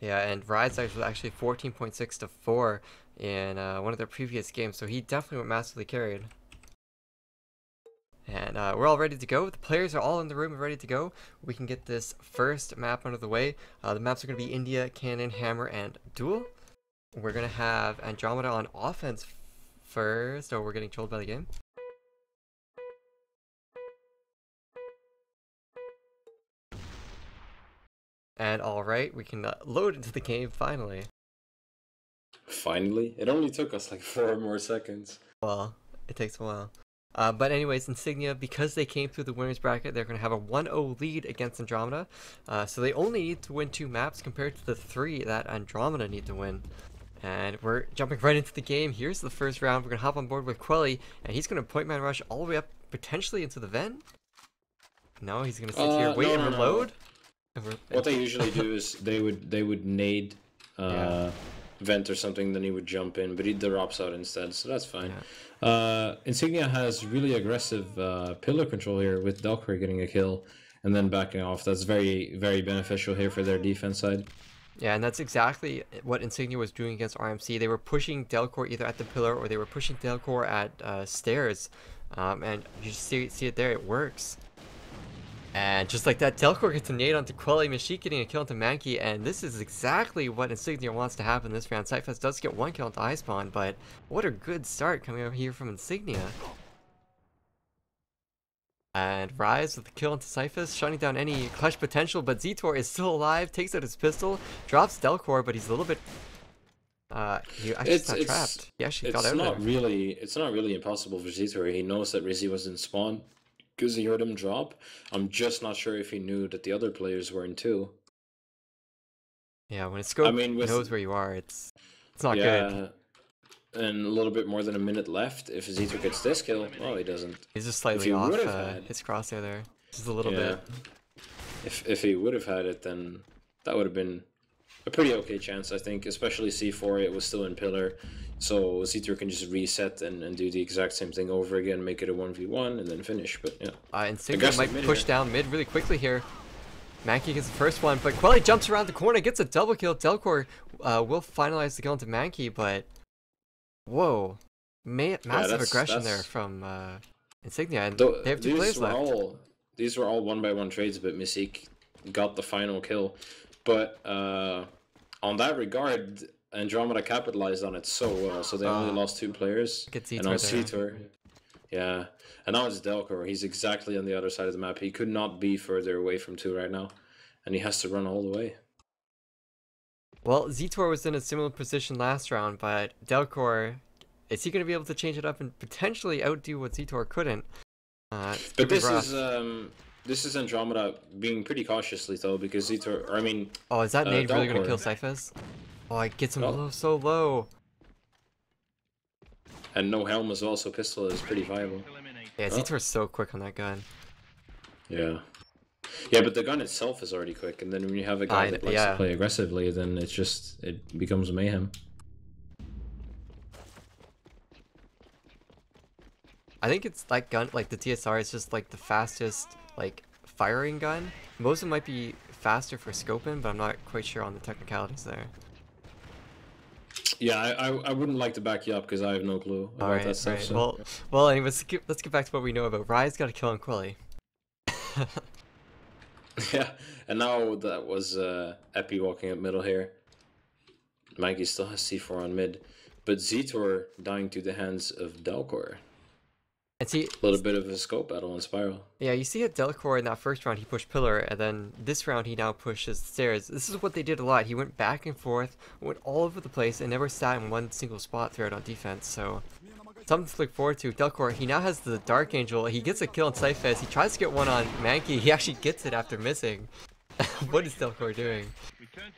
Yeah, and Rise was actually 14.6 to 4 in one of their previous games, so he definitely went massively carried. And we're all ready to go. The players are all in the room ready to go. We can get this first map out of the way. The maps are going to be India, Cannon, Hammer, and Duel. We're going to have Andromeda on offense first. Oh, we're getting trolled by the game. And alright, we can load into the game finally. Finally? It only took us like 4 more seconds. Well, it takes a while. But anyways, Insignia, because they came through the winners bracket, they're going to have a 1-0 lead against Andromeda. So they only need to win 2 maps compared to the 3 that Andromeda need to win. And we're jumping right into the game. Here's the first round. We're going to hop on board with Quelly, and he's going to point man rush all the way up, potentially into the vent. No, he's going to sit here, wait, and reload. What they usually do is they would nade vent or something, then he would jump in, but he drops out instead, so that's fine. Insignia has really aggressive pillar control here with Delcor getting a kill and then backing off. That's very, very beneficial here for their defense side. Yeah, and that's exactly what Insignia was doing against RMC. They were pushing Delcor either at the pillar or they were pushing Delcor at stairs. And you just see it there, it works. And just like that, Delcor gets a nade onto Quelly, Mashik getting a kill onto Mankey, and this is exactly what Insignia wants to happen this round. Cyphus does get 1 kill onto Icepawn, but what a good start coming over here from Insignia. And Rise with the kill onto Cyphus, shutting down any clutch potential, but Zetor is still alive, takes out his pistol, drops Delcor, but he's a little bit... he actually got trapped. He actually got out there. It's not really impossible for Zetor. He knows that Rizzy was in spawn because he heard him drop. I'm just not sure if he knew that the other players were in too. Yeah, when a scope knows where you are, it's not good. And a little bit more than a minute left. If Zetor gets this kill, well, he doesn't. He's just slightly off his crosshair there. Just a little bit. If he would have had it, then that would have been a pretty okay chance, I think. Especially C4, it was still in pillar. So Zetor can just reset and do the exact same thing over again, make it a 1v1, and then finish. But yeah. Insignia might push down mid really quickly here. Mankey gets the first one, but Quelly jumps around the corner, gets a double kill. Delcor will finalize the kill into Mankey, but whoa, massive aggression there from Insignia, and they have 2 players left. These were all 1-by-1 trades, but Mystique got the final kill. But on that regard, Andromeda capitalized on it so well, so they only lost 2 players. And now Zetor, yeah, and now it's Delcor. He's exactly on the other side of the map. He could not be further away from 2 right now, and he has to run all the way. Well, Zetor was in a similar position last round, but Delcor, is he going to be able to change it up and potentially outdo what Zetor couldn't? But this is Andromeda being pretty cautiously though, because Zetor, or I mean... Oh, is that nade really going to kill Cyphus? Oh, it gets him so low. And no helm as well, so pistol is pretty viable. Yeah, Zetor's so quick on that gun. Yeah. Yeah, but the gun itself is already quick, and then when you have a guy that likes to play aggressively, then it becomes mayhem. I think it's like the TSR is just like the fastest firing gun. Most of them might be faster for scoping, but I'm not quite sure on the technicalities there. Yeah, I wouldn't like to back you up because I have no clue about that stuff. So. Well, anyways, let's get back to what we know about Rise. Got a kill on Quelly. Yeah, and now that was Epi walking up middle here. Maggie still has C4 on mid, but Zetor dying to the hands of Delcor. And see, a little bit of a scope battle on Spiral. Yeah, you see at Delcor in that first round he pushed pillar, and then this round he now pushes stairs. This is what they did a lot. He went back and forth, went all over the place, and never sat in one single spot throughout on defense. So something to look forward to. Delcor, he now has the Dark Angel. He gets a kill on Cyphus. He tries to get one on Mankey. He actually gets it after missing. What is Delcor doing?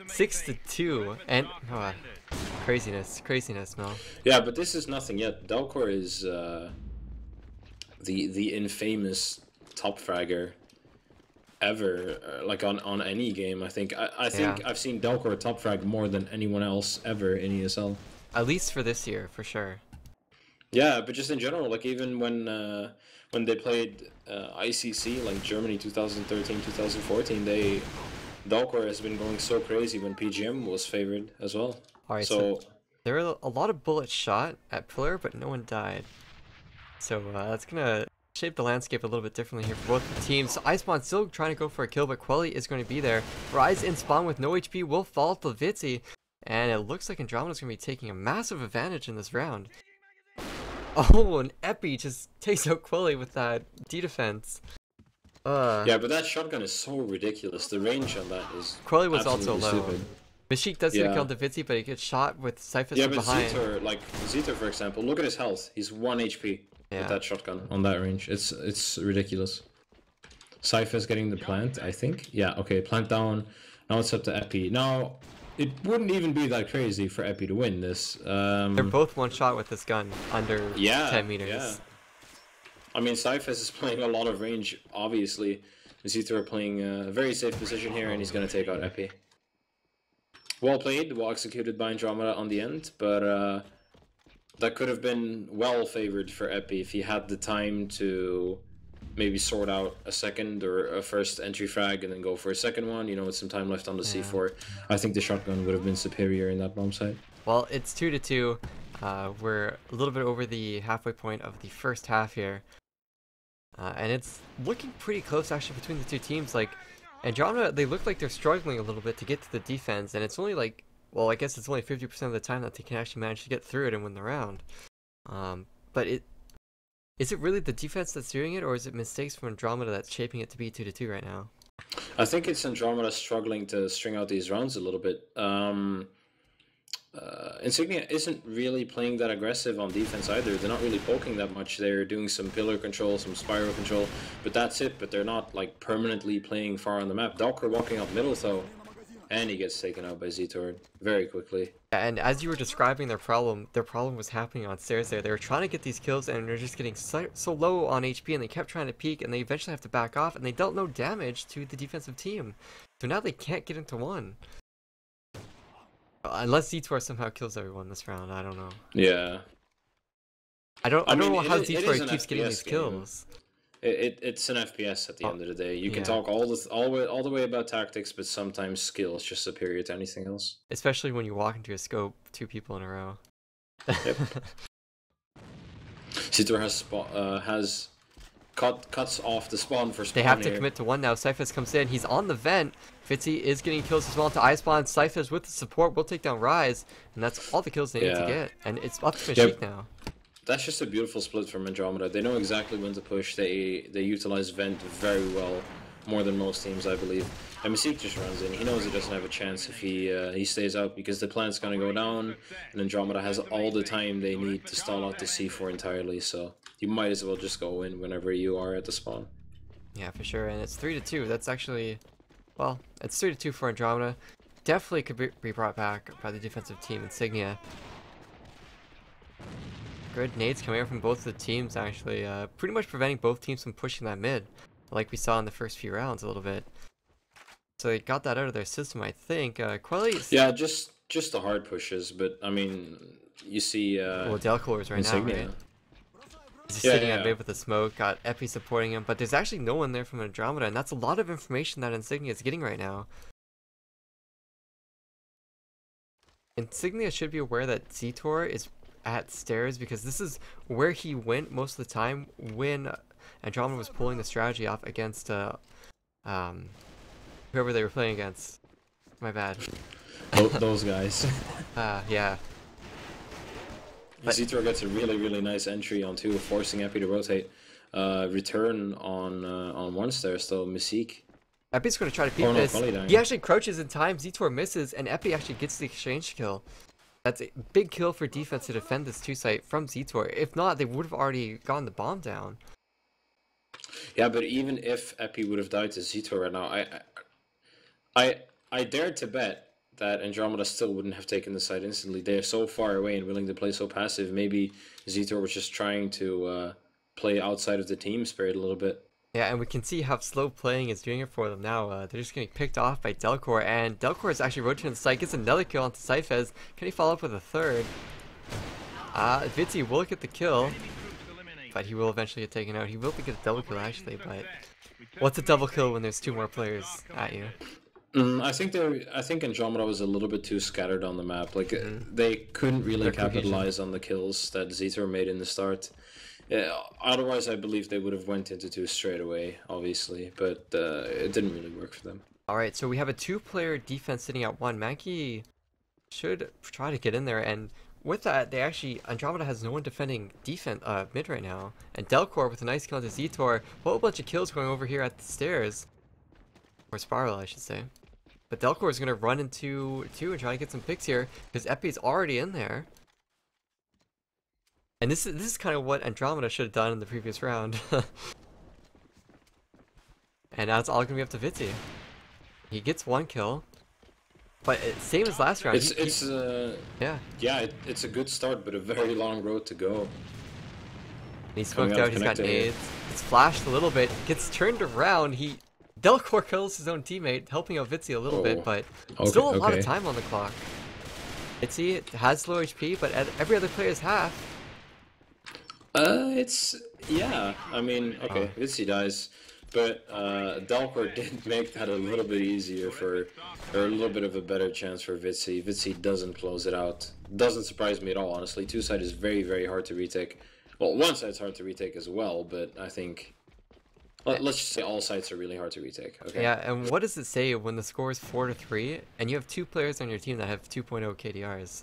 6-2, and craziness, Mel. Yeah, but this is nothing yet. Delcor is the infamous top fragger ever, like on any game. I think I've seen Delcor top frag more than anyone else ever in ESL. At least for this year, for sure. Yeah, but just in general, like even when they played ICC, like Germany 2013, 2014, Dalcor has been going so crazy when PGM was favored as well. Alright, so there are a lot of bullets shot at Pillar, but no one died. So that's gonna shape the landscape a little bit differently here for both the teams. So Icepawn still trying to go for a kill, but Quelly is going to be there. Rise in spawn with no HP will fall to Vitzi, and it looks like Andromeda's going to be taking a massive advantage in this round. Oh, and Epi just takes out Quelly with that D-defense. Yeah, but that shotgun is so ridiculous. The range on that is Quelly was also low. stupid. Mashik does get a kill to Vitzi, but he gets shot with Cyphus from behind. Yeah, but Zetor, for example, look at his health. He's 1 HP with that shotgun on that range. It's ridiculous. Cyphus getting the plant, I think. Yeah, okay, plant down. Now it's up to Epi. Now, it wouldn't even be that crazy for Epi to win this. They're both one shot with this gun under 10 meters. Yeah. I mean, Cyphus is playing a lot of range, obviously. Zetor are playing a very safe position here, and he's going to take out Epi. Well played, well executed by Andromeda on the end, but that could have been well favored for Epi if he had the time to maybe sort out a second or a first entry frag and then go for a second one, you know, with some time left on the C4. I think the shotgun would have been superior in that bomb site. Well, it's 2-2. We're a little bit over the halfway point of the first half here. And it's looking pretty close actually between the two teams. Like, Andromeda, they look like they're struggling a little bit to get to the defense, and it's only like, well, I guess it's only 50% of the time that they can actually manage to get through it and win the round. But is it really the defense that's doing it, or is it mistakes from Andromeda that's shaping it to be 2-2 right now? I think it's Andromeda struggling to string out these rounds a little bit. Insignia isn't really playing that aggressive on defense either. They're not really poking that much. They're doing some pillar control, some spiral control, but that's it. But they're not like permanently playing far on the map. Dalcor walking up middle though, and he gets taken out by Zetor very quickly. And as you were describing their problem was happening on stairs there. They were trying to get these kills, and they're just getting so low on HP, and they kept trying to peek, and they eventually have to back off, and they dealt no damage to the defensive team. So now they can't get into one. Unless Zetor somehow kills everyone this round, I don't know. Yeah. I don't know how Zetor keeps getting these kills. It's an FPS at the end of the day. You can talk all the way about tactics, but sometimes skill is just superior to anything else. Especially when you walk into a scope 2 people in a row. Yep. Zetor has cuts off the spawn for spawn. They have to commit to one now. Cyphus comes in. He's on the vent. Fitzy is getting kills as well to Icepawn. Cyphus with the support will take down Rise, and that's all the kills they need to get. And it's up to Mashik now. That's just a beautiful split from Andromeda. They know exactly when to push. They utilize Vent very well, more than most teams, I believe. And Mashik just runs in. He knows he doesn't have a chance if he stays out, because the plant's gonna go down, and Andromeda has all the time they need to stall out the C4 entirely. So you might as well just go in whenever you are at the spawn. Yeah, for sure. And it's 3-2. That's actually, well, it's 3-2 for Andromeda. Definitely could be brought back by the defensive team, Insignia. Good nades coming out from both of the teams, actually. Pretty much preventing both teams from pushing that mid, like we saw in the first few rounds a little bit. So they got that out of their system, I think. Quelly's... Yeah, just the hard pushes, but I mean, you see... well, Delcor is right Insignia. now, right? He's just sitting at mid with the smoke, got Epi supporting him, but there's actually no one there from Andromeda, and that's a lot of information that Insignia is getting right now. Insignia should be aware that Zetor is at stairs, because this is where he went most of the time when Andromeda was pulling the strategy off against whoever they were playing against. My bad. Those guys. Yeah. Zetor gets a really nice entry on 2, forcing Epi to rotate. Return on 1 stair still. Mashik. Epi's going to try to peek this. He actually crouches in time. Zetor misses, and Epi actually gets the exchange kill. That's a big kill for defense to defend this 2 site from Zetor. If not, they would have already gotten the bomb down. Yeah, but even if Epi would have died to Zetor right now, I dare to bet that Andromeda still wouldn't have taken the site instantly. They're so far away and willing to play so passive. Maybe Zetor was just trying to play outside of the team spirit a little bit. Yeah, and we can see how slow playing is doing it for them now. They're just getting picked off by Delcor, and Delcor is actually rotating the site, gets another kill onto Cyphus. Can he follow up with a third? Vitzi will get the kill, but he will eventually get taken out. He will get a double kill actually, but what's a double kill when there's 2 more players at you? I think Andromeda was a little bit too scattered on the map. Like they couldn't really Their capitalize on the kills that Zetor made in the start. Otherwise, I believe they would have went into two straight away, obviously, but it didn't really work for them. All right, so we have a 2-player defense sitting at 1. Mankey should try to get in there, and with that, they actually Andromeda has no one defending mid right now, and Delcor with a nice kill to Zetor. A whole bunch of kills going over here at the stairs, or Spiral, I should say. But Delcor is gonna run into 2 and try to get some picks here because Epi's already in there. And this is kind of what Andromeda should have done in the previous round. And now it's all gonna be up to Vitzi. He gets 1 kill, but same as last round. It's a good start, but a very long road to go. He's smoked out. He's got nades. It's flashed a little bit. Gets turned around. Delcor kills his own teammate, helping out Vitzi a little bit, but still a lot of time on the clock. Vitzi has low HP, but every other player is half. I mean, okay, Vitzi dies, but Delcor did make that a little bit easier or a little bit of a better chance for Vitzi. Vitzi doesn't close it out. Doesn't surprise me at all, honestly. 2-side is very, very hard to retake. Well, 1-side's hard to retake as well, but I think let's just say all sides are really hard to retake. Okay. Yeah, and what does it say when the score is 4-3 and you have 2 players on your team that have 2.0 KDRs?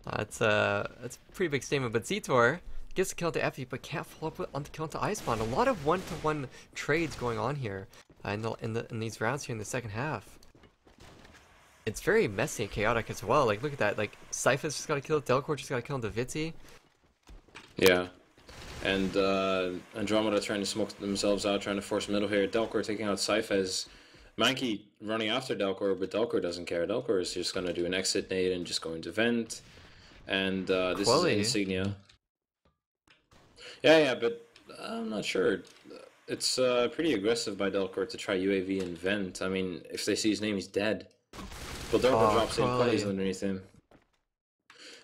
That's a pretty big statement. But Zetor gets a kill to Effie, but can't follow up on the kill to Icepawn. A lot of 1-to-1 trades going on here in these rounds here in the second half. It's very messy and chaotic as well. Like, look at that. Like, Syphus just got a kill. Delcor just got a kill into Vitzi. Yeah. And Andromeda trying to smoke themselves out, trying to force middle here. Delcor taking out Syphus. Mankey running after Delcor, but Delcor doesn't care. Delcor is just going to do an exit nade and just go into vent. And this is Insignia. Yeah, but I'm not sure. It's pretty aggressive by Delcor to try UAV and vent. I mean, if they see his name, he's dead. But Delcor drops in plays underneath him.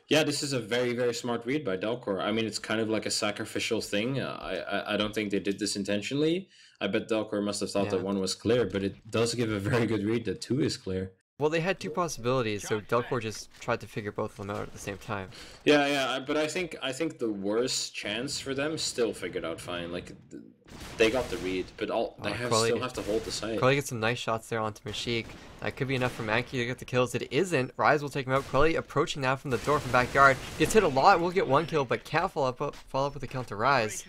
Yeah, this is a very, very smart read by Delcor. I mean, it's kind of like a sacrificial thing. I don't think they did this intentionally. I bet Delcor must have thought that 1 was clear, but it does give a very good read that 2 is clear. Well, they had 2 possibilities, so Delcor just tried to figure both of them out at the same time. Yeah, but I think the worst chance for them still figured out fine. Like, they got the read, but they still have to hold the site. Crowley gets some nice shots there onto Mashik. That could be enough for Mankey to get the kills. It isn't. Rise will take him out. Crowley approaching now from the door from backyard. Gets hit a lot. Will get 1 kill, but can't follow up with the kill to Rise.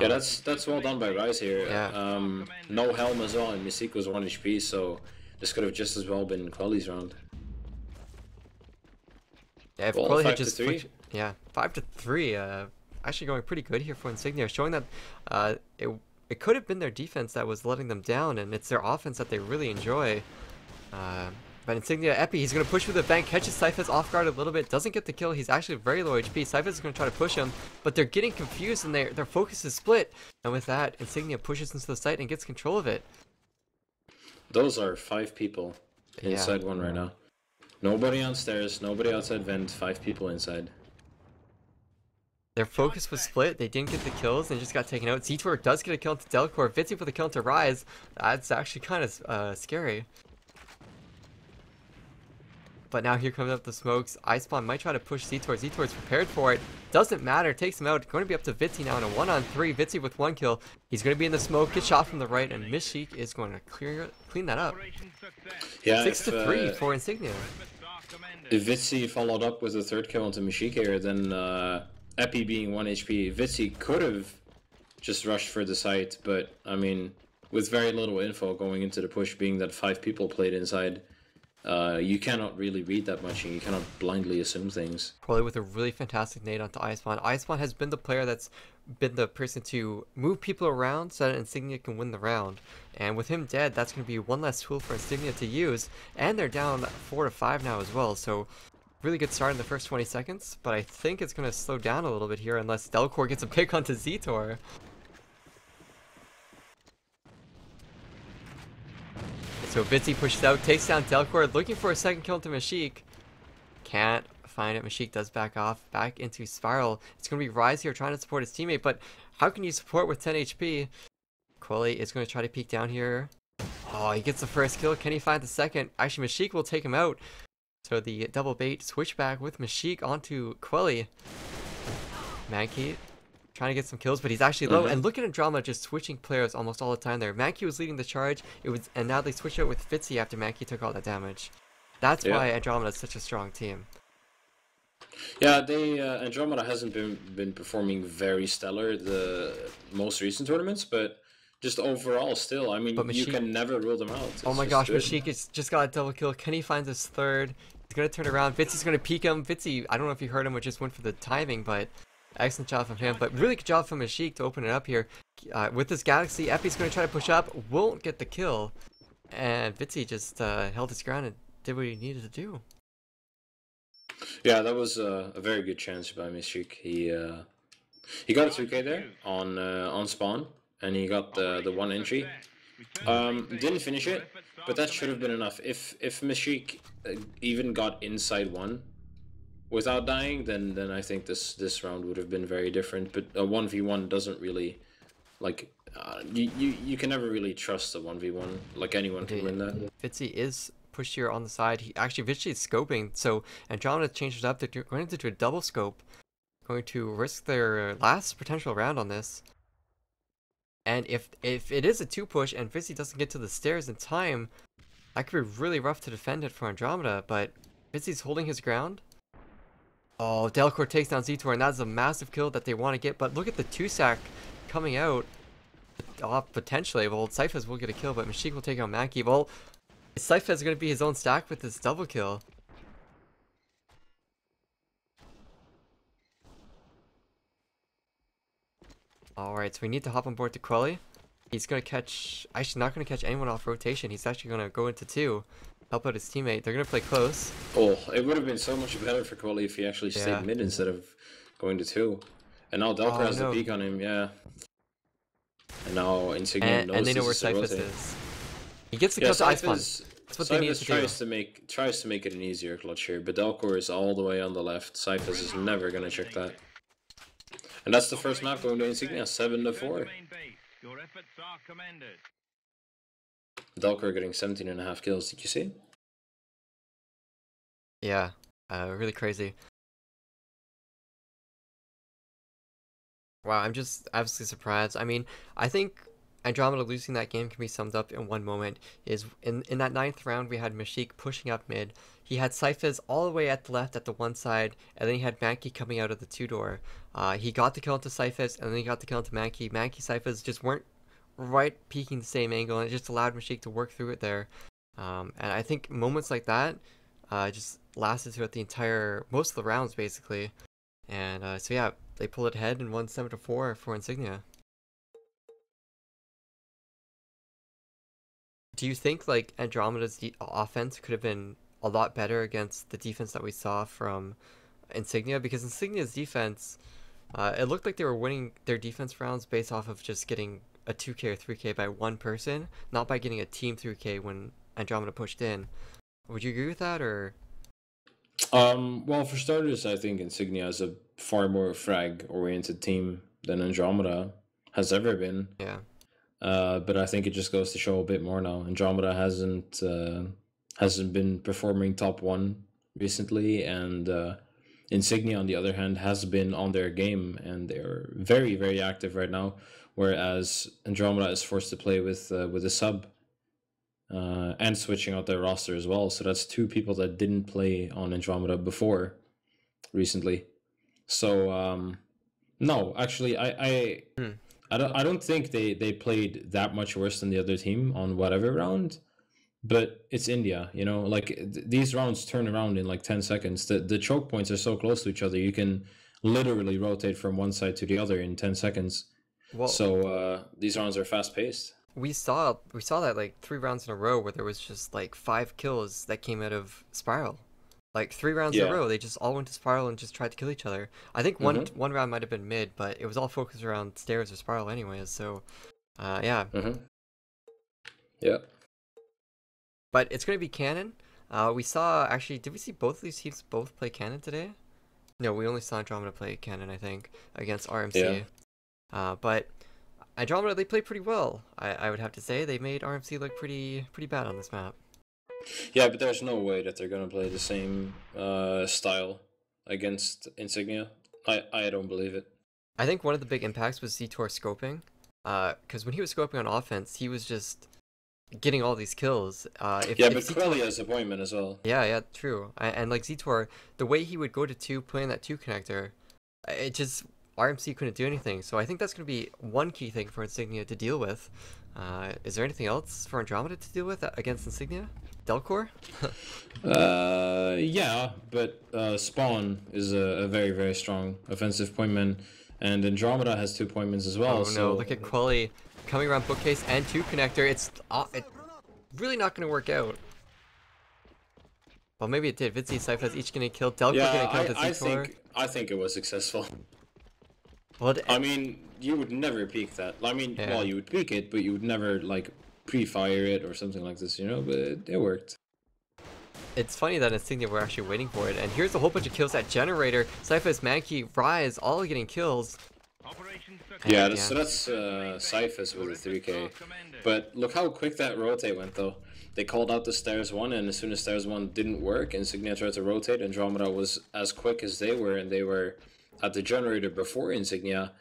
Yeah, that's well done by Rise here. Yeah. No helm as well, and Mystique was 1 HP, so this could have just as well been Crowley's round. Yeah, if Crowley had just 5-3. Actually going pretty good here for Insignia, showing that it could have been their defense that was letting them down, and it's their offense that they really enjoy. But Insignia, Epi, he's going to push with the bank, catches Syphus off guard a little bit, doesn't get the kill. He's actually very low HP. Syphus is going to try to push him, but they're getting confused and their focus is split. And with that, Insignia pushes into the site and gets control of it. Those are 5 people inside 1 right now. Nobody on stairs, nobody outside vent, 5 people inside. Their focus was split. They didn't get the kills and just got taken out. Zetor does get a kill to Delcor. Vitzi for the kill to Rise. That's actually kind of scary. But now here comes up the smokes. Icepawn might try to push Zetor. Zetor's prepared for it. Doesn't matter. Takes him out. Going to be up to Vitzi now in a 1-on-3. Vitzi with 1 kill. He's going to be in the smoke. Gets shot from the right, and Mishik is going to clean that up. Yeah, 6-3 for Insignia. If Vitzi followed up with a 3rd kill into Mishik here, then Epi being 1 HP, Vitzi could have just rushed for the site, but I mean, with very little info going into the push, being that 5 people played inside, you cannot really read that much, and you cannot blindly assume things. Probably with a really fantastic nade onto Icepawn. Icepawn has been the player that's been the person to move people around so that Insignia can win the round. And with him dead, that's going to be 1 less tool for Insignia to use. And they're down 4-5 now as well, so really good start in the first 20 seconds. But I think it's going to slow down a little bit here unless Delcor gets a pick onto Zetor. So Vitzi pushes out, takes down Delcor, looking for a 2nd kill to Mashik. Can't find it. Mashik does back off, back into Spiral. It's going to be Rise here trying to support his teammate, but how can you support with 10 HP? Quilly is going to try to peek down here. Oh, he gets the first kill. Can he find the second? Actually, Mashik will take him out. So the double bait switchback with Mashik onto Quelly. Mankey trying to get some kills, but he's actually low. And look at Andromeda just switching players almost all the time there. Mankey was leading the charge. And now they switched out with Fitzy after Mankey took all that damage. That's why Andromeda is such a strong team. Yeah, Andromeda hasn't been performing very stellar the most recent tournaments, but just overall still, I mean, you can never rule them out. Oh my gosh, Mashik has just got a double kill. Kenny finds his third. He's going to turn around. Vitzy's going to peek him. Vitsy, I don't know if you heard him or just went for the timing, but excellent job from him. But really good job from Mashik to open it up here. With this Galaxy, Epi's going to try to push up. Won't get the kill. And Vitsy just held his ground and did what he needed to do. Yeah, that was a very good chance by Mashik. He got a 2k there on spawn, and he got the one entry. Didn't finish it, but that should have been enough. If Mashik even got inside one without dying, then I think this round would have been very different. But a 1v1 doesn't really, like, you can never really trust a 1v1. Like, anyone can win that. Vitsy is pushed here on the side. He actually Vitsy is scoping, so Andromeda changed it up. They're going to do a double scope, going to risk their last potential round on this. And if it is a 2-push and Vitsy doesn't get to the stairs in time, that could be really rough to defend it for Andromeda, but Vitsy's holding his ground. Oh, Delcor takes down Ztor, and that's a massive kill that they want to get, but look at the 2-sack coming out. Potentially. Well, Cyphers will get a kill, but Mashik will take out Mankey. Well, Cyphers is going to be his own stack with this double kill. Alright, so we need to hop on board to Quelly. He's going to catch... Actually, not going to catch anyone off rotation. He's actually going to go into 2. Help out his teammate. They're going to play close. Oh, it would have been so much better for Quelly if he actually stayed mid instead of going to 2. And now Delcor has the peek on him, yeah. And now Insignia knows and they know where Cyphers is. He gets the kill to Ice Punch. That's what they need to do. Tries to make it an easier clutch here, but Delcor is all the way on the left. Cyphers is never going to check that. And that's the first map going to Insignia, 7-4. Delcor getting 17.5 kills, did you see? Yeah, really crazy. Wow, I'm just absolutely surprised. I mean, I think Andromeda losing that game can be summed up in one moment. Is in that 9th round, we had Mashik pushing up mid. He had Cyphers all the way at the left at the one side, and then he had Mankey coming out of the 2-door. He got the kill into Cyphers, and then he got the kill into Mankey. Mankey, Cyphers just weren't right peeking the same angle, and it just allowed Mashik to work through it there. And I think moments like that just lasted throughout the most of the rounds, basically. And so yeah, they pulled it ahead and won 7-4 for Insignia. Do you think like Andromeda's offense could have been a lot better against the defense that we saw from Insignia? Because Insignia's defense, it looked like they were winning their defense rounds based off of just getting a 2k or 3k by one person, not by getting a team 3k when Andromeda pushed in. Would you agree with that, or? Well, for starters, I think Insignia is a far more frag-oriented team than Andromeda has ever been. Yeah. But I think it just goes to show a bit more now. Andromeda hasn't been performing top 1 recently, and Insignia, on the other hand, has been on their game, and they're very, very active right now. Whereas Andromeda is forced to play with a sub. And switching out their roster as well. So that's 2 people that didn't play on Andromeda before recently. So no, actually, I don't think they played that much worse than the other team on whatever round. But it's India, you know, like these rounds turn around in like 10 seconds. The choke points are so close to each other, you can literally rotate from one side to the other in 10 seconds. Well, so these rounds are fast paced. We saw that like 3 rounds in a row where there was just like 5 kills that came out of Spiral. Like 3 rounds in a row, they just all went to Spiral and just tried to kill each other. I think one round might have been mid, but it was all focused around stairs or Spiral anyways, so yeah. Yeah. But it's going to be Cannon. We saw, actually, did we see both of these teams both play Cannon today? No, we only saw Andromeda play Cannon, I think, against RMC. Yeah. But Andromeda, they played pretty well. I would have to say they made RMC look pretty bad on this map. Yeah, but there's no way that they're gonna play the same style against Insignia. I don't believe it. I think one of the big impacts was Zetor scoping. Because when he was scoping on offense, he was just getting all these kills. But Zetor... Quelly has appointment as well. Yeah, true. And like Zetor, the way he would go to 2, playing that 2 connector, it just... RMC couldn't do anything, so I think that's going to be one key thing for Insignia to deal with. Is there anything else for Andromeda to deal with against Insignia? Delcor? Yeah, but Spawn is a very, very strong offensive pointman, and Andromeda has 2 pointmans as well. Oh no, look at Quelly coming around bookcase and 2 connector. It's really not going to work out. Well, maybe it did. Vitzi and Cyphers each getting killed. Delcor getting killed at Zetor. I think it was successful. Well, I mean, you would never peek that. I mean, well, you would peek it, but you would never, like, pre-fire it or something like this, you know? But it worked. It's funny that Insignia were actually waiting for it. And here's a whole bunch of kills at Generator. Cyphers, Mankey, Rise, all getting kills. Yeah, so that's Cyphers with a 3k. But look how quick that rotate went, though. They called out the Stairs 1, and as soon as Stairs 1 didn't work, Insignia tried to rotate. Andromeda was as quick as they were, and they were at the Generator before Insignia.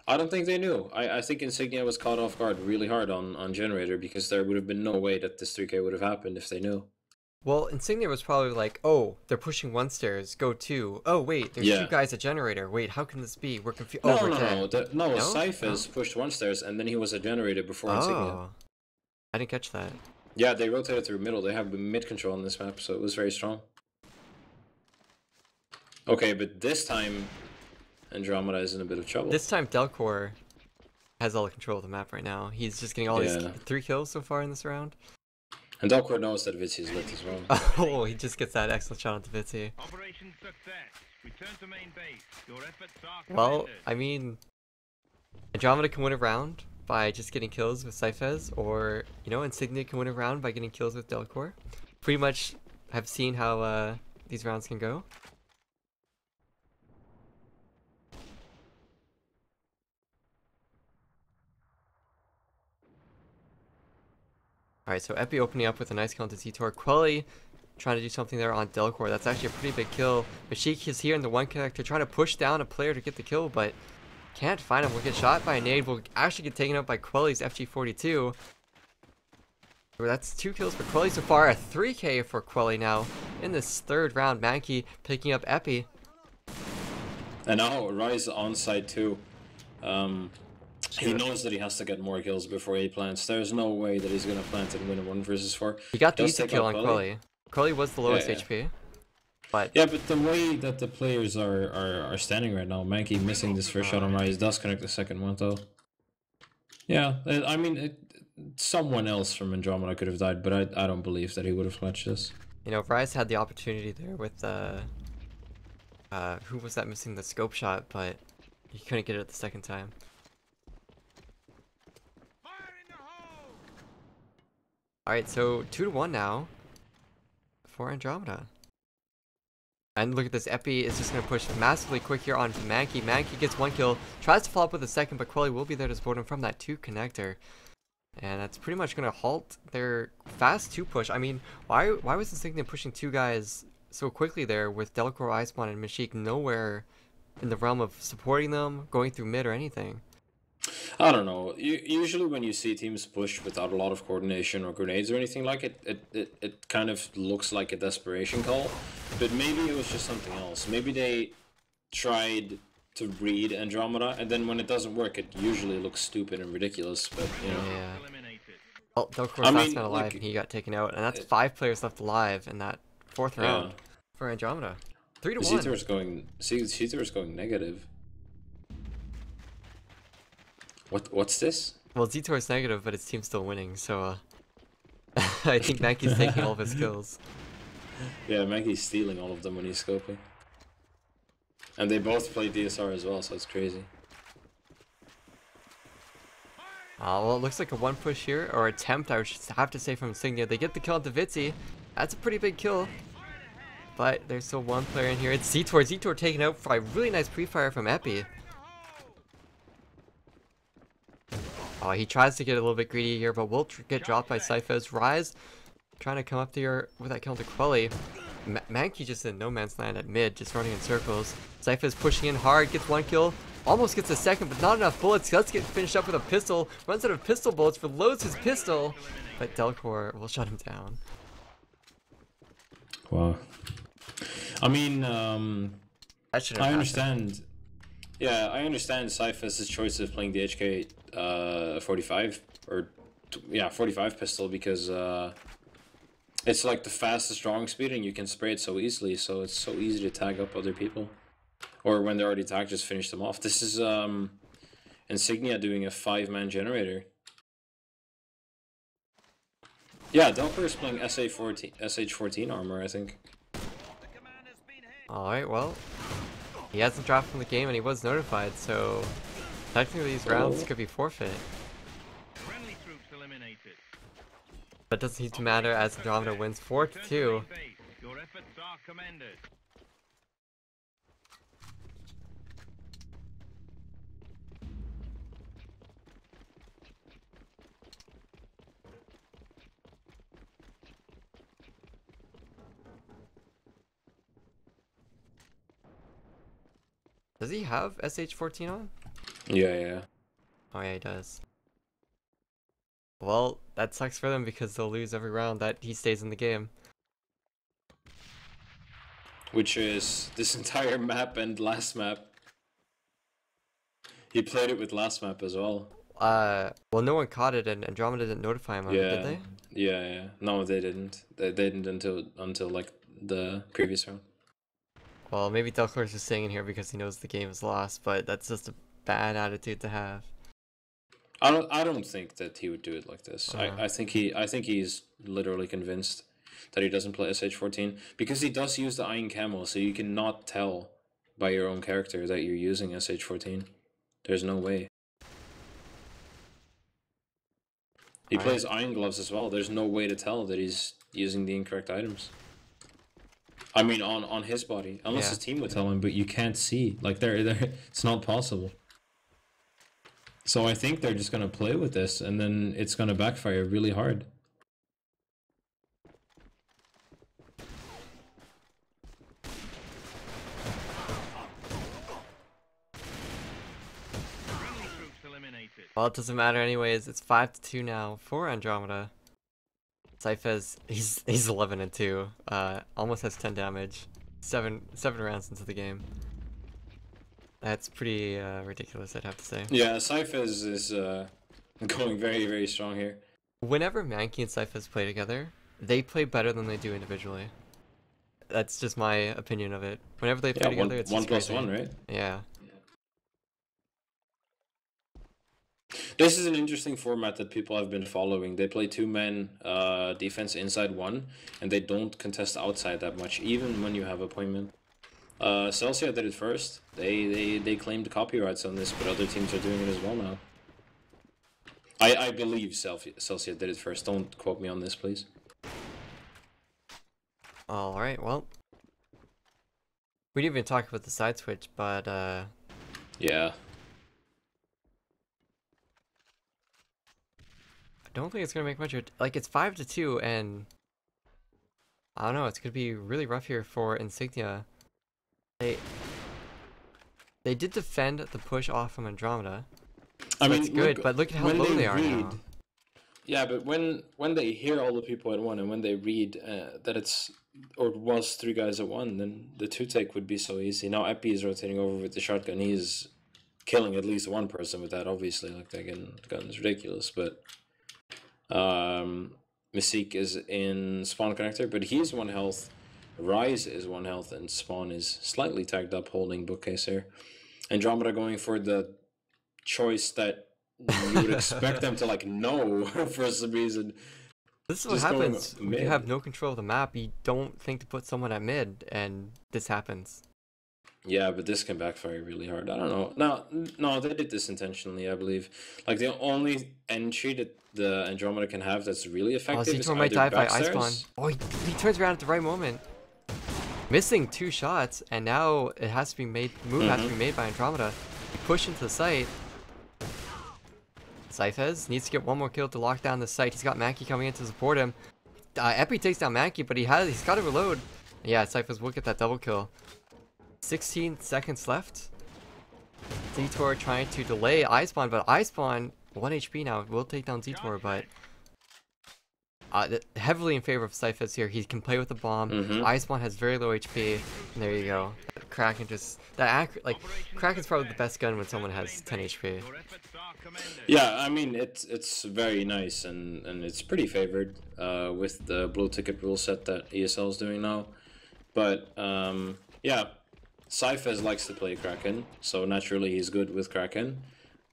I don't think they knew. I think Insignia was caught off guard really hard on Generator, because there would have been no way that this 3k would have happened if they knew. Well, Insignia was probably like, oh, they're pushing 1 stairs, go 2. Oh, wait, there's 2 guys at Generator. Wait, how can this be? We're confused. No, Cyphers pushed 1 stairs, and then he was a Generator before Insignia. I didn't catch that. Yeah, they rotated through middle. They have mid control on this map, so it was very strong. Okay, but this time Andromeda is in a bit of trouble. This time Delcor has all the control of the map right now. He's just getting all these 3 kills so far in this round. And Delcor knows that Vitzi is lit as well. Oh, he just gets that excellent shot onto Vitzi. Well, I mean, Andromeda can win a round by just getting kills with Cyphers, or, you know, Insignia can win a round by getting kills with Delcor. Pretty much have seen how these rounds can go. Alright, so Epi opening up with a nice kill into Zetor. Quelly trying to do something there on Delcor. That's actually a pretty big kill. Mashik is here in the 1 connector trying to push down a player to get the kill, but can't find him. We'll get shot by a nade. We'll actually get taken out by Quelly's FG42. That's 2 kills for Quelly so far. A 3k for Quelly now in this 3rd round. Mankey picking up Epi. And now Rise on side 2. He knows that he has to get more kills before he plants. There's no way that he's going to plant and win a 1 versus 4. He got the easy kill on Quelly. Quelly was the lowest HP. But yeah, but the way that the players are standing right now, Mankey missing this first shot on Rise does connect the 2nd one, though. Yeah, I mean, someone else from Andromeda could have died, but I don't believe that he would have clutched this. You know, Rise had the opportunity there with who was that missing the scope shot, but he couldn't get it the 2nd time. Alright, so 2-1 now for Andromeda. And look at this, Epi is just going to push massively quick here onto Mankey. Mankey gets 1 kill, tries to follow up with a 2nd, but Quelly will be there to support him from that 2 connector. And that's pretty much going to halt their fast 2 push. I mean, why was Insignia pushing 2 guys so quickly there with Delcor, Icepawn, and Mashik nowhere in the realm of supporting them, going through mid or anything? I don't know. Usually when you see teams push without a lot of coordination or grenades or anything like it kind of looks like a desperation call. But maybe it was just something else. Maybe they tried to read Andromeda, and then when it doesn't work, it usually looks stupid and ridiculous. But, you know. Yeah. Well, Delcor's last man alive, and he got taken out. And that's 5 players left alive in that 4th round for Andromeda. 3-1. Zetor is going negative. What's this? Well, Zetor is negative, but his team's still winning, so I think Mankey's taking all of his kills. Yeah, Mankey's stealing all of them when he's scoping. And they both play DSR as well, so it's crazy. Well, it looks like a 1 push here, or attempt, I would have to say, from Insignia. They get the kill on Vitzi. That's a pretty big kill. But there's still 1 player in here. It's Zetor. Zetor taken out by a really nice pre-fire from Epi. Oh, he tries to get a little bit greedy here, but will get dropped by Syphos. Rise trying to come up there with that kill to Quelly. Mankey just in no man's land at mid, just running in circles. Syphos pushing in hard, gets 1 kill. Almost gets a second, but not enough bullets. Let's get finished up with a pistol. Runs out of pistol bullets, reloads his pistol. But Delcor will shut him down. Wow. I mean, I understand. Yeah, I understand Syphos' choice of playing the HK 45 or 45 pistol because it's like the fastest drawing speed and you can spray it so easily, so it's so easy to tag up other people. Or when they're already tagged, just finish them off. This is Insignia doing a 5-man generator. Yeah, Delcor is playing SH14 armor, I think. Alright, well, he hasn't dropped from the game and he was notified, so technically these rounds could be forfeit. But it doesn't seem to matter as Andromeda wins 4-2. Your efforts are commended. Does he have SH14 on? Yeah. Oh yeah, he does. Well, that sucks for them because they'll lose every round that he stays in the game. Which is this entire map and last map. He played it with last map as well. Well, no one caught it and Andromeda didn't notify him on it, did they? Yeah. No, they didn't. They didn't until like the previous round. Well, maybe Delcor is just staying in here because he knows the game is lost, but that's just a bad attitude to have. I don't think that he would do it like this. I think he's literally convinced that he doesn't play SH14 because he does use the Iron Camel, so you cannot tell by your own character that you're using SH14. There's no way. He plays Iron Gloves as well. There's no way to tell that he's using the incorrect items. I mean, on his body, unless his team would tell him, but you can't see. Like, it's not possible. So I think they're just gonna play with this, and then it's gonna backfire really hard. Well, it doesn't matter anyways. It's 5-2 now for Andromeda. Syphos, he's 11-2. Almost has 10 damage. Seven rounds into the game. That's pretty ridiculous, I'd have to say. Yeah, Syphos is going very, very strong here. Whenever Mankey and Syphos play together, they play better than they do individually. That's just my opinion of it. Whenever they play together, it's 1+1, right? Yeah. This is an interesting format that people have been following. They play 2-man defense inside 1, and they don't contest outside that much, even when you have appointment. Celsia did it first. They claimed copyrights on this, but other teams are doing it as well now. I believe Celsia did it first. Don't quote me on this, please. Alright, well. We didn't even talk about the side switch, but yeah. I don't think it's gonna make much of like it's 5-2 and I don't know, it's gonna be really rough here for Insignia. They did defend the push off from Andromeda. So that's good, but look at how low they are now. Yeah, but when they hear all the people at 1 and when they read that it's or was 3 guys at 1, then the 2-take would be so easy. Now Epi is rotating over with the shotgun. He's killing at least 1 person with that, obviously. Like, that gun is ridiculous, but Mystique is in spawn connector, but he's 1 health. Rise is 1 health, and Spawn is slightly tagged up holding bookcase here. Andromeda going for the choice that you would expect them to like know for some reason. This is what happens when you have no control of the map. You don't think to put someone at mid, and this happens. Yeah, but this can backfire really hard. I don't know. No, they did this intentionally, I believe. Like, the only entry that the Andromeda can have that's really effective is might die by ice spawn. backstairs. Oh, he turns around at the right moment. Missing 2 shots, and now it has to be made. Move has to be made by Andromeda. Push into the site. Syphez needs to get one more kill to lock down the site. He's got Mankey coming in to support him. Epi takes down Mankey, but he's got to reload. Yeah, Syphez will get that double kill. 16 seconds left. Zetor trying to delay Icepawn, but Icepawn 1 HP now will take down Zetor, but heavily in favor of Syphez here. He can play with the bomb. Icepawn has very low HP, and there you go. Kraken just Kraken's probably the best gun when someone has 10 HP. Yeah, I mean it's very nice and it's pretty favored with the blue ticket rule set that ESL is doing now. But yeah, Syphez likes to play Kraken, so naturally he's good with Kraken.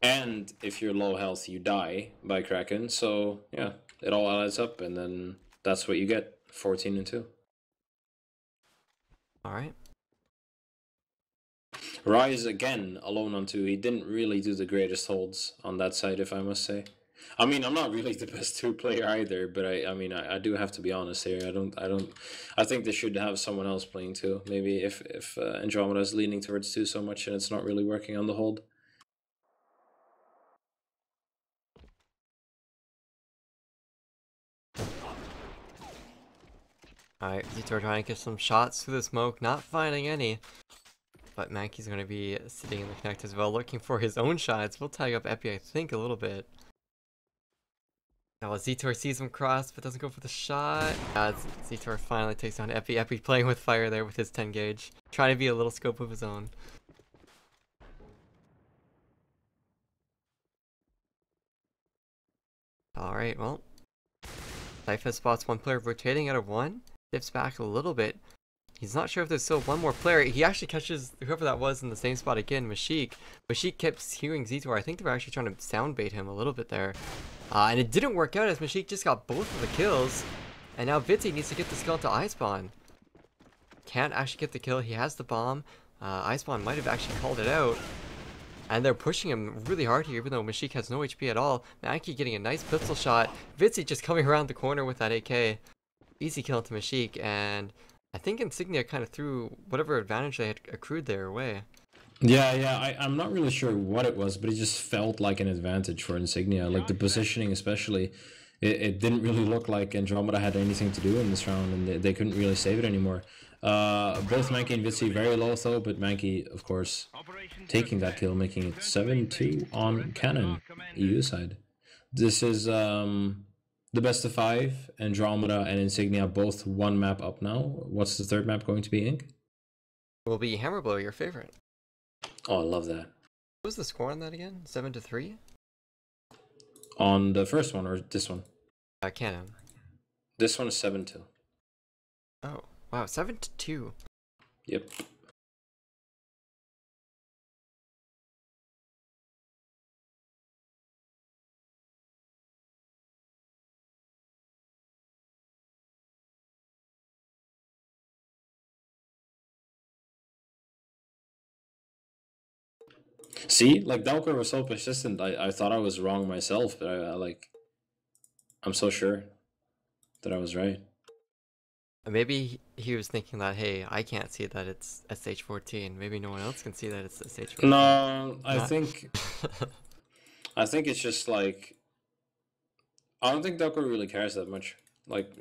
And if you're low health, you die by Kraken. So yeah, it all adds up, and then that's what you get. 14-2. All right. Rise again alone on 2. He didn't really do the greatest holds on that side, if I must say. I mean, I'm not really the best 2 player either, but I do have to be honest here. I think they should have someone else playing 2. Maybe if Andromeda is leaning towards 2 so much and it's not really working on the hold. Alright, Zetor trying to get some shots through the smoke, not finding any. But Mankey's going to be sitting in the connect as well, looking for his own shots. We'll tag up Epi, I think, a little bit. Now, Zetor sees him cross, but doesn't go for the shot. Zetor finally takes down Epi. Epi playing with fire there with his 10 gauge. Trying to be a little scope of his own. Alright, well. Syphez spots one player rotating out of 1. Dips back a little bit. He's not sure if there's still one more player. He actually catches whoever that was in the same spot again, Mashik. Mashik kept hearing Zetor. I think they were actually trying to sound bait him a little bit there. And it didn't work out as Mashik just got both of the kills. And now Vitzi needs to get this kill to Icepawn. Can't actually get the kill. He has the bomb. Icepawn might have actually called it out. And they're pushing him really hard here, even though Mashik has no HP at all. Mankey getting a nice pistol shot. Vitzi just coming around the corner with that AK. Easy kill to Mashik, and I think Insignia kind of threw whatever advantage they had accrued there away. Yeah, I'm not really sure what it was, but it just felt like an advantage for Insignia. Like the positioning especially, it didn't really look like Andromeda had anything to do in this round, and they couldn't really save it anymore. Both Mankey and Vitzi very low though, but Mankey, of course, taking that kill, making it 7-2 on Cannon, EU side. This is the best of 5. Andromeda and Insignia both 1 map up now. What's the 3rd map going to be, Ink? Will be Hammerblow, your favorite. Oh, I love that. What was the score on that again? 7-3? On the first one, or this one? Cannon. This one is 7-2. Oh, wow, 7-2. Yep. See, like Dalker was so persistent. I thought I was wrong myself, but I'm so sure that I was right. Maybe he was thinking that, hey, I can't see that it's SH14. Maybe no one else can see that it's SH14. No, I think it's just like, I don't think Dalker really cares that much. Like,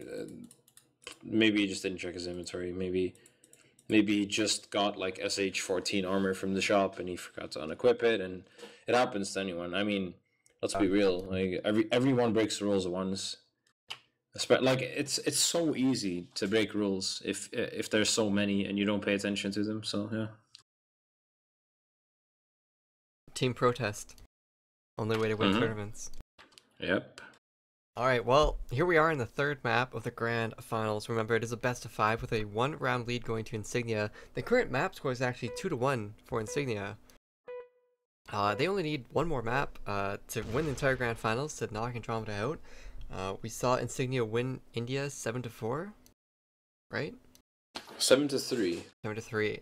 maybe he just didn't check his inventory. Maybe he just got like SH14 armor from the shop and he forgot to unequip it, and it happens to anyone. I mean, let's be real. Like everyone breaks the rules once. Like it's so easy to break rules if there's so many and you don't pay attention to them. So yeah. Team protest. Only way to win tournaments. Yep. Alright, well, here we are in the 3rd map of the Grand Finals. Remember, it is a best of 5 with a 1-round lead going to Insignia. The current map score is actually 2-1 for Insignia. They only need 1 more map to win the entire Grand Finals to knock Andromeda out. We saw Insignia win India 7-4, right? 7-3. 7-3.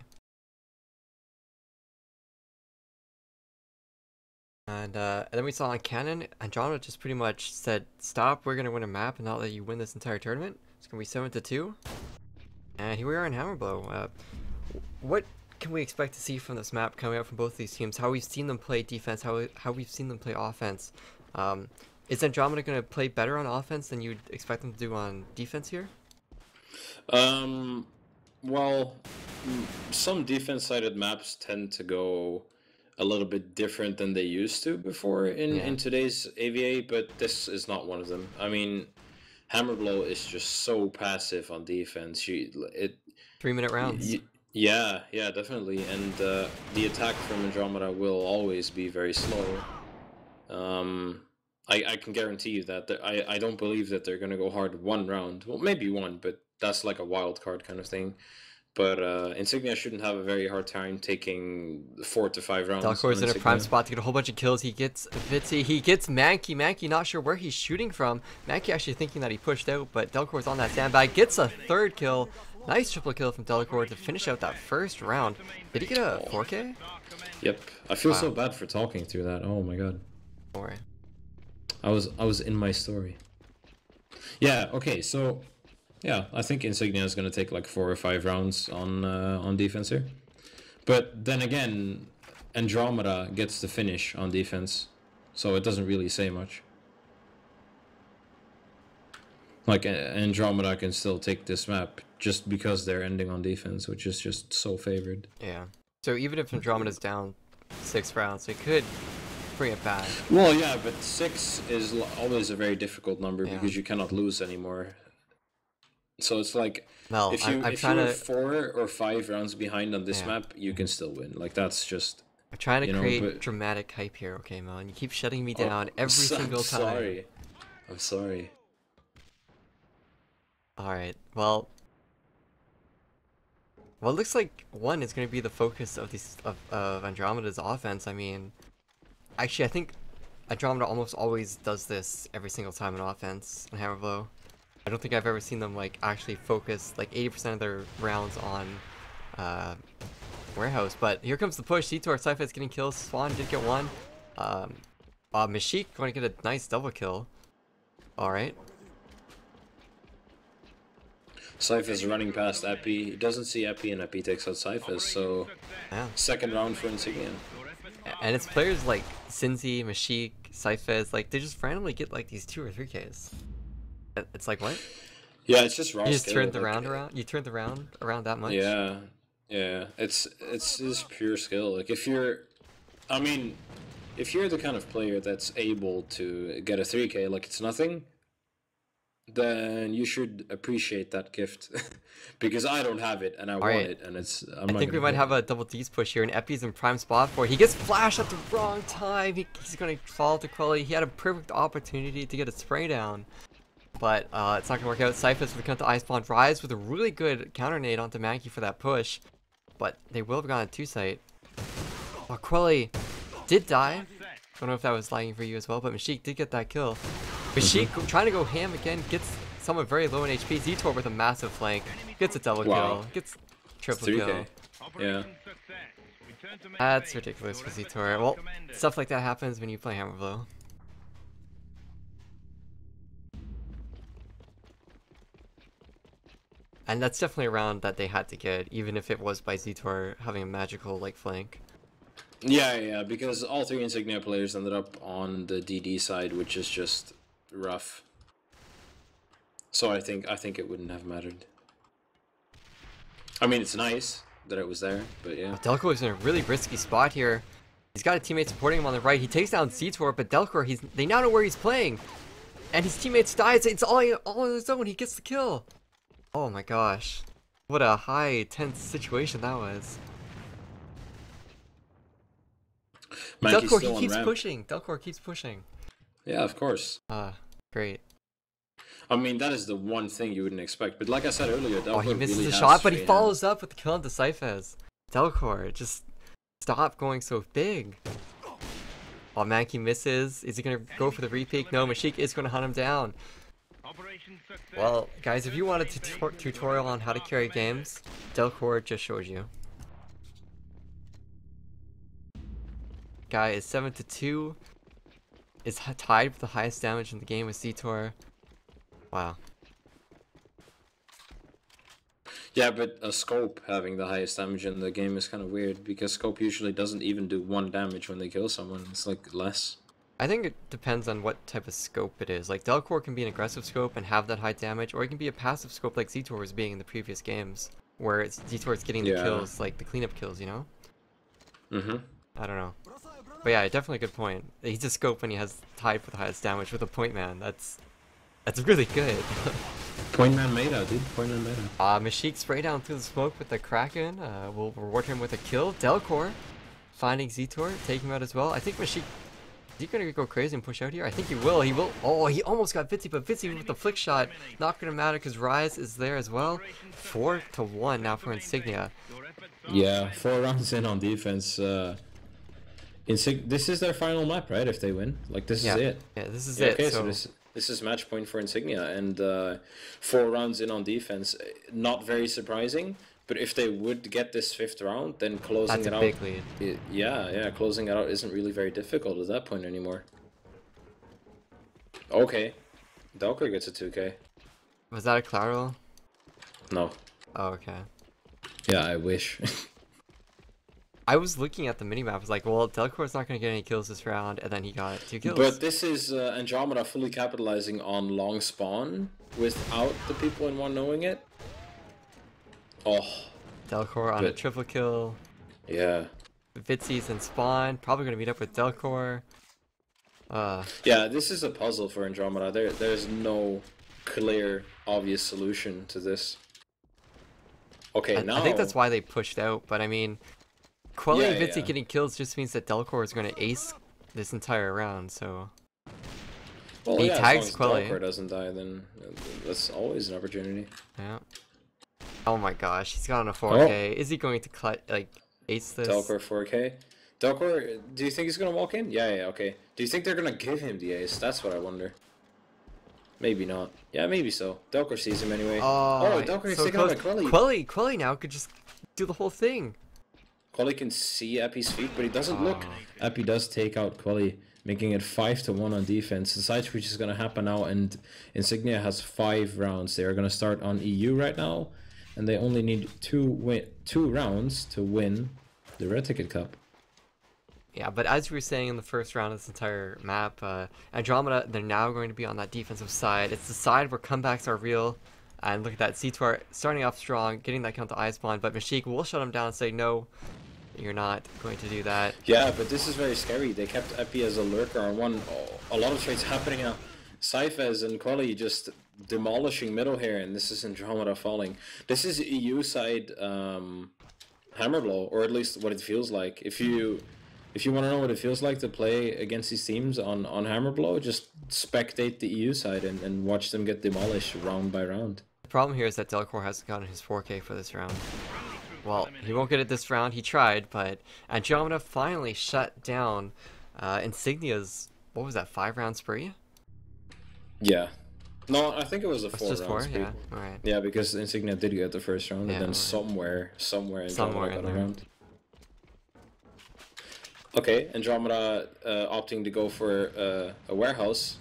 And then we saw on Cannon, Andromeda just pretty much said, stop, we're going to win a map and not let you win this entire tournament. It's going to be 7-2. And here we are in Hammerblow. What can we expect to see from this map coming out from both these teams? How we've seen them play defense, how we've seen them play offense. Is Andromeda going to play better on offense than you'd expect them to do on defense here? Well, some defense-sided maps tend to go a little bit different than they used to before in today's AVA, but this is not one of them. I mean, Hammerblow is just so passive on defense. 3-minute rounds. Yeah, definitely. And the attack from Andromeda will always be very slow. I can guarantee you that. I don't believe that they're going to go hard one round. Well, maybe one, but that's like a wild card kind of thing. But Insignia shouldn't have a very hard time taking 4 to 5 rounds. Delcore's in a prime spot to get a whole bunch of kills. He gets Vitsy. He gets Mankey. Mankey not sure where he's shooting from. Mankey actually thinking that he pushed out, but Delcore's on that sandbag. Gets a 3rd kill. Nice triple kill from Delcore to finish out that first round. Did he get a 4K? Yep. I feel so bad for talking through that. Oh my god. Don't worry. I was in my story. Yeah, okay, so yeah, I think Insignia is going to take like 4 or 5 rounds on defense here. But then again, Andromeda gets the finish on defense, so it doesn't really say much. Like, Andromeda can still take this map just because they're ending on defense, which is just so favored. Yeah. So even if Andromeda's down 6 rounds, it could bring it back. Well, yeah, but 6 is always a very difficult number because you cannot lose anymore. So it's like, Mel, if you're 4 or 5 rounds behind on this map, you can still win. Like, that's just... I'm trying to create dramatic hype here, okay, Mel? And you keep shutting me down every single time. I'm sorry. Alright, well, it looks like 1 is going to be the focus of Andromeda's offense. I mean, actually, I think Andromeda almost always does this every single time in offense in Hammerblow. I don't think I've ever seen them like actually focus like 80% of their rounds on Warehouse. But here comes the push. Zetor, Cypher's getting kills. Swan did get 1. Mashik going to get a nice double kill. Alright. Cypher's running past Epi. He doesn't see Epi, and Epi takes out Cypher, so second round for Insignia. And it's players like Cinzy, Mashik, Cypher, like they just randomly get like these 2 or 3Ks. It's like, what? Yeah, it's just raw skill. You just turned the round around? You turned the round around that much? Yeah. It's just pure skill. Like, if you're the kind of player that's able to get a 3K like it's nothing, then you should appreciate that gift. Because I don't have it, and I want it, and I think we might have a double D's push here, and Epi's in prime spot for it. He gets flashed at the wrong time. He's going to fall to Quelly. He had a perfect opportunity to get a spray down, but it's not going to work out. Cyphers will come to Ice Spawn. Rise with a really good counter nade onto Mankey for that push, but they will have gone at 2-site. Oh, Quelly did die. I don't know if that was lagging for you as well, but Mashik did get that kill. Mashik trying to go ham again, gets someone very low in HP. Zetor with a massive flank, gets a double kill, gets triple kill. Yeah. That's ridiculous for Zetor. Well, stuff like that happens when you play Hammerblow. And that's definitely a round that they had to get, even if it was by Zetor having a magical like flank. Yeah, because all 3 Insignia players ended up on the DD side, which is just rough. So I think it wouldn't have mattered. I mean, it's nice that it was there, but yeah. Delcore is in a really risky spot here. He's got a teammate supporting him on the right. He takes down Zetor, but Delcore, they now know where he's playing, and his teammates dies. It's all on his own. He gets the kill. Oh my gosh, what a high tense situation that was. Delcore, he keeps pushing. Delcore keeps pushing. Yeah, of course. Great. I mean, that is the one thing you wouldn't expect. But like I said earlier, Delcore he misses really the shot, but he follows up with the kill on the Cyphers. Delcore, just stop going so big. While Mankey misses, is he going to go for the repeat? No, Mashik is going to hunt him down. Well, guys, if you wanted a tutorial on how to carry games, Delcore just showed you. Guy is 7-2. Is tied with the highest damage in the game with Zetor. Wow. Yeah, but a Scope having the highest damage in the game is kind of weird, because Scope usually doesn't even do 1 damage when they kill someone. It's like less. I think it depends on what type of scope it is. Like Delcor can be an aggressive scope and have that high damage, or it can be a passive scope like Zetor was being in the previous games, where Zetor is getting the kills, like the cleanup kills, you know? Mm-hmm. I don't know. But yeah, definitely a good point. He's a scope when he has tied for the highest damage with a point man. That's really good. Point man meta, dude. Point man meta. Mashik spray down through the smoke with the Kraken. We'll reward him with a kill. Delcor finding Zetor, taking him out as well. I think Mashik, is he gonna go crazy and push out here? I think he will. He will. Oh, he almost got Vitzi, but Vitzi with the flick shot, not gonna matter because Rise is there as well. 4-1 now for Insignia. Yeah, 4 rounds in on defense. This is their final map, right? If they win, like this is it. Yeah, this is it. Okay, so this is match point for Insignia, and 4 rounds in on defense, not very surprising. But if they would get this 5th round, then closing it out, big lead. Closing it out isn't really very difficult at that point anymore. Okay, Delcor gets a 2K. Was that a Claro? No. Oh, okay. Yeah, I wish. I was looking at the minimap, I was like, well, Delcor's not going to get any kills this round, and then he got 2 kills. But this is Andromeda fully capitalizing on long spawn without the people in one knowing it. Oh. Delcor on a triple kill. Yeah. Vitzi's in spawn, probably going to meet up with Delcor. Yeah, this is a puzzle for Andromeda. There's no clear, obvious solution to this. Okay, now... I think that's why they pushed out, but I mean... Quelly and Vitzi getting kills just means that Delcor is going to ace this entire round, so... Well, he tags as Quelly. If Delcor doesn't die, then that's always an opportunity. Yeah. Oh my gosh, he's got on a 4K. Is he going to like ace this? Delcor 4K? Delcor, do you think he's going to walk in? Yeah, okay. Do you think they're going to give him the ace? That's what I wonder. Maybe not. Yeah, maybe so. Delcor sees him anyway. Oh, Delcor is taking out Quelly. Quelly now could just do the whole thing. Quelly can see Epi's feet, but he doesn't look. Epi does take out Quelly, making it 5-1 on defense. The side switch is going to happen now, and Insignia has 5 rounds. They are going to start on EU right now, and they only need 2 rounds to win the Red Ticket Cup. Yeah, but as we were saying in the first round of this entire map, Andromeda, they're now going to be on that defensive side. It's the side where comebacks are real. And look at that, Zetor starting off strong, getting that count to I-spawn, but Mashik will shut him down and say, no, you're not going to do that. Yeah, but this is very scary. They kept Epi as a lurker on one. A lot of trades happening now. Cyphers and Quelly just demolishing middle here, and this is Andromeda falling. This is EU side hammer blow, or at least what it feels like. If you want to know what it feels like to play against these teams on hammer blow, just spectate the EU side and watch them get demolished round by round. The problem here is that Delcor hasn't gotten his 4K for this round. Well, he won't get it this round. He tried, but Andromeda finally shut down Insignia's, what was that, 5-round spree? Yeah. No, I think it was a 4-round spree. Yeah, alright. Yeah, because Insignia did get the first round, and then somewhere Andromeda got a round. Okay, Andromeda opting to go for a warehouse.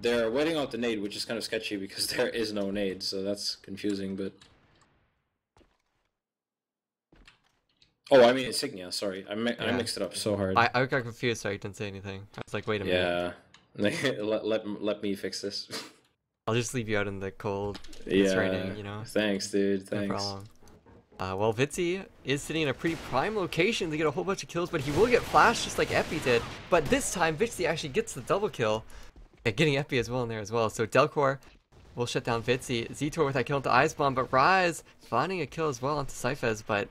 They're waiting out the nade, which is kind of sketchy because there is no nade, so that's confusing, but... Oh, I mean Insignia, sorry. I mixed it up so hard. I got confused, so I didn't say anything. I was like, wait a minute. Yeah. let me fix this. I'll just leave you out in the cold. It's raining, you know? Thanks, dude. Thanks. No problem. Well, Vitzi is sitting in a pretty prime location to get a whole bunch of kills, but he will get flashed just like Epi did. But this time, Vitzi actually gets the double kill, and getting Epi as well in there as well. So Delcor will shut down Vitzi. Zetor with that kill into Icebomb, but Rise finding a kill as well onto Cyphers. But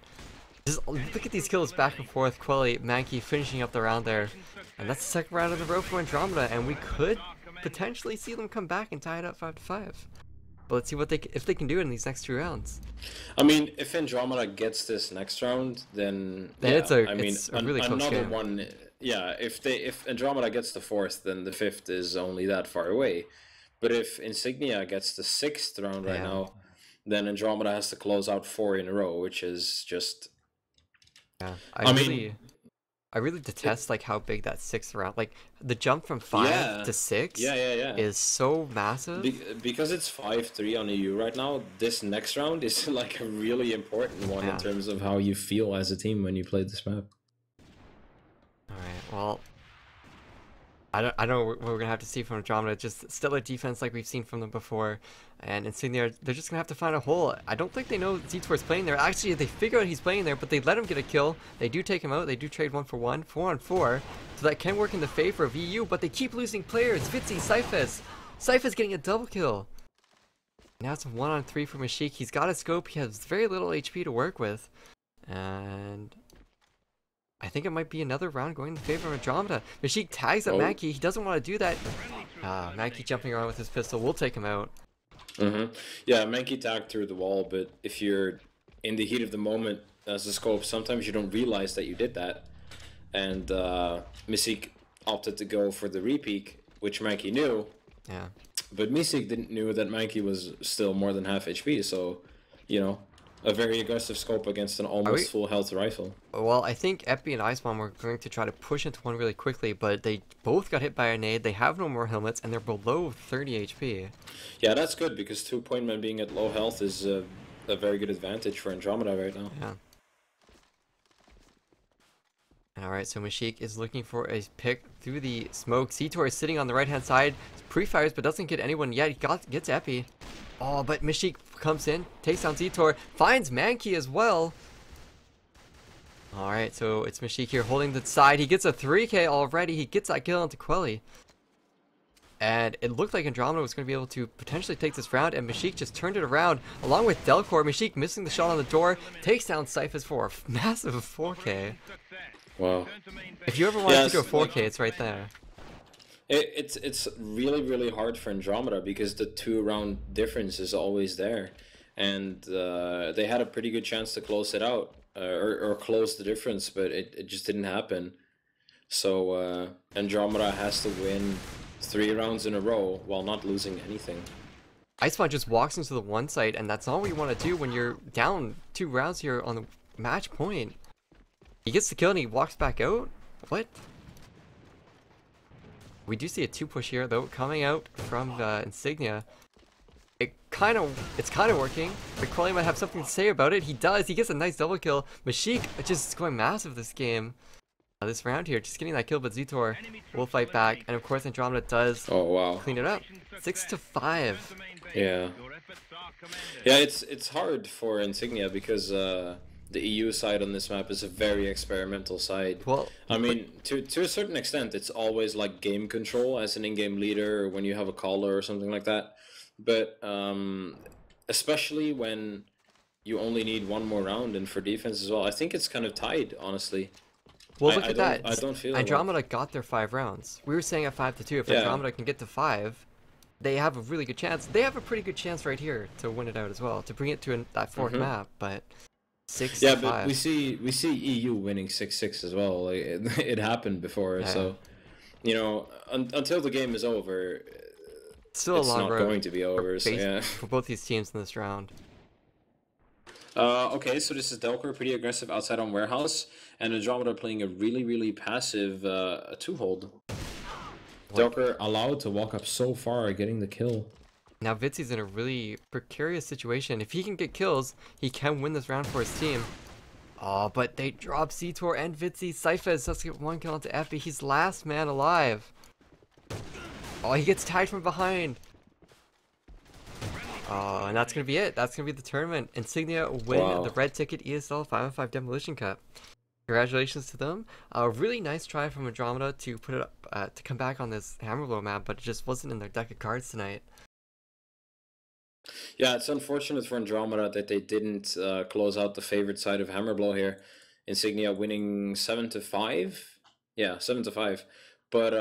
just look at these kills back and forth. Quelly, Mankey finishing up the round there. And that's the second round of the road for Andromeda, and we could potentially see them come back and tie it up 5-5. But let's see what if they can do it in these next 2 rounds. I mean, if Andromeda gets this next round, then it's a really close another game. One. Yeah, if Andromeda gets the 4th, then the 5th is only that far away. But if Insignia gets the 6th round right now, then Andromeda has to close out 4 in a row, which is just. Yeah, I really detest like how big that 6th round, like the jump from 5 to 6 is so massive. Because it's 5-3 on EU right now, this next round is like a really important one in terms of how you feel as a team when you play this map. Alright, well, I don't know what we're gonna have to see from Andromeda. Just stellar defense like we've seen from them before, and Insignia, they're just gonna have to find a hole. I don't think they know Z-Tor's playing there. Actually, they figure out he's playing there, but they let him get a kill. They do take him out. They do trade 1-for-1, 4-on-4, so that can work in the favor of EU. But they keep losing players. Vitzi, Syphus getting a double kill. Now it's a 1-on-3 for Mashik. He's got a scope. He has very little HP to work with, and I think it might be another round going in the favor of Andromeda. Mashik tags up Mankey. He doesn't want to do that. Mankey jumping around with his pistol will take him out. Yeah, Mankey tagged through the wall, but if you're in the heat of the moment as a scope, sometimes you don't realize that you did that. And Mystique opted to go for the repeak, which Mankey knew. Yeah. But Mystique didn't know that Mankey was still more than half HP, so, you know, a very aggressive scope against an almost full health rifle. Well, I think Epi and Icebomb were going to try to push into one really quickly, but they both got hit by a nade. They have no more helmets, and they're below 30 HP. Yeah, that's good, because 2 point men being at low health is a very good advantage for Andromeda right now. Yeah. Alright, so Mashik is looking for a pick through the smoke. Z-Tor is sitting on the right-hand side. Pre-fires, but doesn't get anyone yet. He gets Epi. Oh, but Mashik comes in, takes down Z-Tor, finds Mankey as well. Alright, so it's Mashik here holding the side. He gets a 3k already. He gets that kill onto Quelly. And it looked like Andromeda was going to be able to potentially take this round, and Mashik just turned it around along with Delcor. Mashik missing the shot on the door, takes down Syphus for a massive 4k. Wow. If you ever wanted to go 4k, it's right there. It's really, really hard for Andromeda because the 2-round difference is always there. And they had a pretty good chance to close it out, or close the difference, but it just didn't happen. So Andromeda has to win 3 rounds in a row while not losing anything. Icebomb just walks into the one site, and that's all we want to do when you're down 2 rounds here on the match point. He gets the kill and he walks back out? What? We do see a 2-push here though coming out from Insignia. It's kind of working. But Quelly might have something to say about it. He does. He gets a nice double kill. Mashik just going massive this game. This round here, just getting that kill, but Z-Tor will fight back, and of course Andromeda does clean it up. 6-5. Yeah. Yeah, it's hard for Insignia because the EU side on this map is a very experimental side. Well, I mean, to a certain extent, it's always like game control as an in-game leader, or when you have a caller or something like that. But especially when you only need 1 more round, and for defense as well, I think it's kind of tied, honestly. Well, look at that. I don't feel Andromeda got their 5 rounds. We were saying at 5-2. If Andromeda can get to 5, they have a really good chance. They have a pretty good chance right here to win it out as well, to bring it to that 4th map. But 6-5. Yeah, but we see EU winning 6-6 as well. Like, it happened before, so you know, until the game is over, still it's a long not road going to be over. So, yeah. For both these teams in this round. Okay, so this is Delcor, pretty aggressive outside on Warehouse, and Andromeda playing a really, really passive 2-hold. Delcor allowed to walk up so far, getting the kill. Now Vitzi's in a really precarious situation. If he can get kills, he can win this round for his team. Oh, but they drop Z-Tor and Vitzi. Syphus has to get 1 kill onto Epi. He's last man alive. Oh, he gets tied from behind. Oh, and that's going to be it. That's going to be the tournament. Insignia win the red ticket ESL 5-on-5 Demolition Cup. Congratulations to them. A really nice try from Andromeda to put it up, to come back on this Hammerblow map, but it just wasn't in their deck of cards tonight. Yeah, it's unfortunate for Andromeda that they didn't close out the favorite side of Hammerblow here. Insignia winning 7-5. Yeah, 7-5. But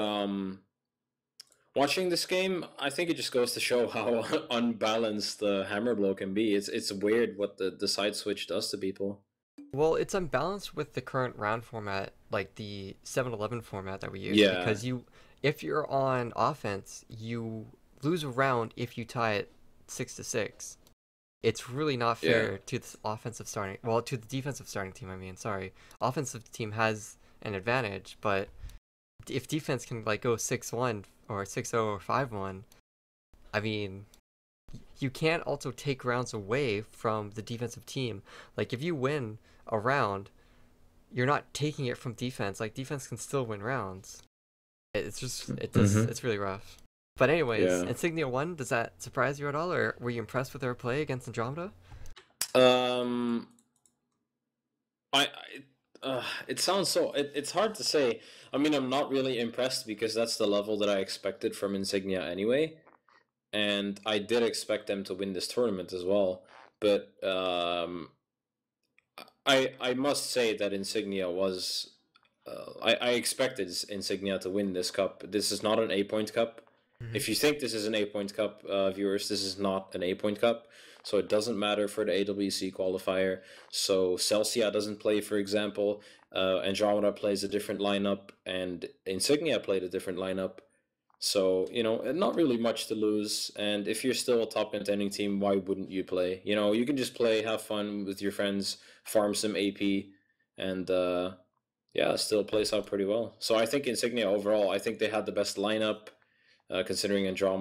watching this game, I think it just goes to show how unbalanced the Hammerblow can be. It's weird what the side switch does to people. Well, it's unbalanced with the current round format, like the 7-11 format that we use. Yeah. Because if you're on offense, you lose a round if you tie it 6-6. It's really not fair to the offensive starting, well, to the defensive starting team, I mean, sorry. Offensive team has an advantage, but if defense can like go 6-1 or 6-0 or 5-1, I mean, you can't also take rounds away from the defensive team. Like if you win a round, you're not taking it from defense. Like defense can still win rounds. It's just it's really rough. But anyways, Yeah. Insignia won. Does that surprise you at all, or were you impressed with their play against Andromeda? Um, it sounds so. It's hard to say. I mean, I'm not really impressed because that's the level that I expected from Insignia anyway, and I did expect them to win this tournament as well. But I must say that Insignia was. I expected Insignia to win this cup. This is not an 8-point cup. Mm-hmm. If you think this is an 8-point cup, viewers, this is not an 8-point cup. So it doesn't matter for the AWC qualifier. So Celsia doesn't play, for example. Andromeda plays a different lineup, and Insignia played a different lineup. So, not really much to lose. And if you're still a top contending team, why wouldn't you play? You can just play, have fun with your friends, farm some AP, and yeah, still plays out pretty well. So I think Insignia overall, I think they had the best lineup, considering Andromeda